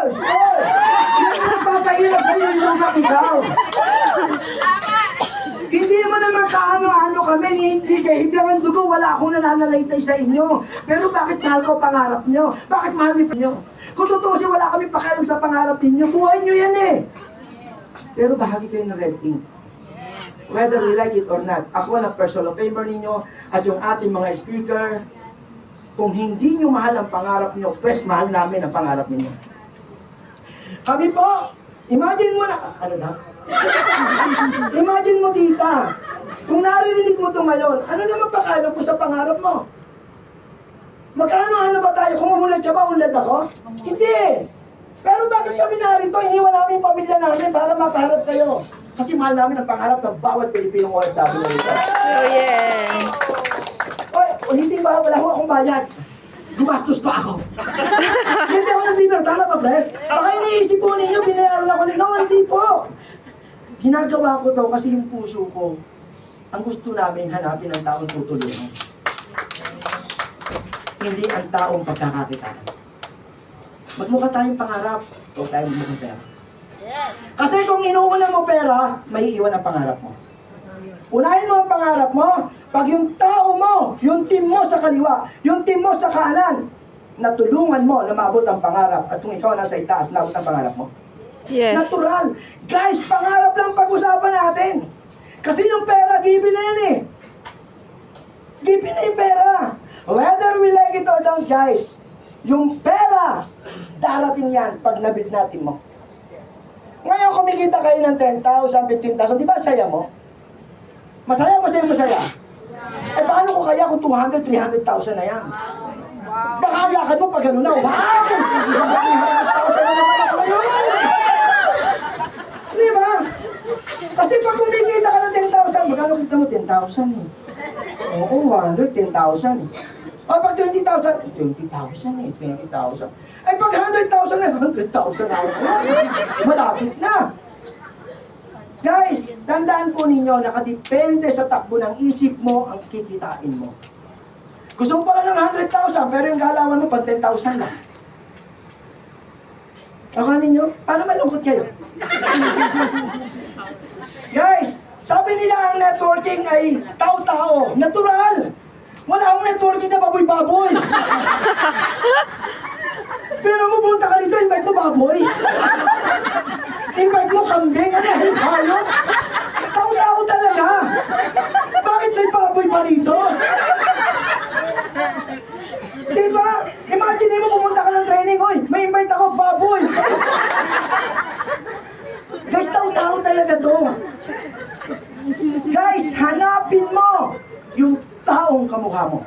Yes! Oh! Papahirap sa'yo yung lumak ikaw. Hindi mo naman kaano-ano kami, hindi kay hiblang ang dugo, wala akong nananalaytay sa inyo. Pero bakit mahal ko pangarap nyo? Bakit mahal nyo? Kung tutusin, wala kami pakialam sa pangarap ninyo. Buhay nyo yan eh. Pero bahagi kayo ng Red Ink. Whether we like it or not, ako na personal favor ninyo at yung ating mga speaker, kung hindi nyo mahal ang pangarap nyo, press mahal namin ang pangarap ninyo. Kami po, imagine mo na, ano na? Imagine mo tita, kung naririnig mo to ngayon, ano naman pakialam ko sa pangarap mo? Magkano ba tayo? Kung umulat ka ba, unlad ako? Hindi! Pero bakit kami narito? Iniwan namin yung pamilya namin para makaharap kayo. Kasi mahal namin ang pangarap ng bawat Pilipinong OFW nito. Oh, yeah. Oy, ulitin ba? Wala akong bayad. Gumastos pa ako. Hindi ako nagbibiro. Tama ba, Pres? Baka iniisip po ninyo, binayaran ako ninyo. No, hindi po. Ginagawa ko to kasi yung puso ko, ang gusto namin hanapin ang taong tutulungan. Hindi ang taong pagkakakitaan. Magmukha tayong pangarap, huwag tayong magmukha pera. Yes. Kasi kung inuuna mo pera, may iwan ang pangarap mo. Unahin mo ang pangarap mo, pag yung tao mo, yung team mo sa kaliwa, yung team mo sa kanan, natulungan mo na maabot ang pangarap, at kung ikaw nasa itaas, naabot ang pangarap mo. Yes. Natural. Guys, pangarap lang pag-usapan natin. Kasi yung pera, given na yan eh. Given na yung pera. Whether we like it or not, guys, yung pera, darating yan pag nabid natin mo. Ngayon, kumikita kayo ng 10,000, 15,000, di ba saya mo? Masaya. Eh, paano ko kaya kung 200, 300,000 na yan? Baka ang lakad mo pag gano'n na, wow! Baka 300,000 na naman ako ngayon! Di ba? Kasi pag kumikita ka ng 10,000, magkano kita mo? 10,000 eh. Oo, 100, 10,000. O pag 20,000, 20,000 eh, 20,000. Ay pag 100,000 na, 100,000 na ako. Malapit na. Guys, tandaan po ninyo, nakadepende sa takbo ng isip mo ang kikitain mo. Gusto mo pala ng 100,000, pero yung galawan mo pag 10,000 lang. Akala ninyo, para malungkot kayo. Guys, sabi nila ang networking ay tao-tao. Natural. Wala akong networking na baboy-baboy. Pero pupunta ka dito, invite mo baboy. Invite mo kambing, ano yung hayop? Tao-tao talaga. Bakit may baboy pa rito? Diba? Imagine mo pumunta ka ng training, oy, may invite ako, baboy. Guys, tao-tao talaga to. Guys, hanapin mo yung taong kamukha mo.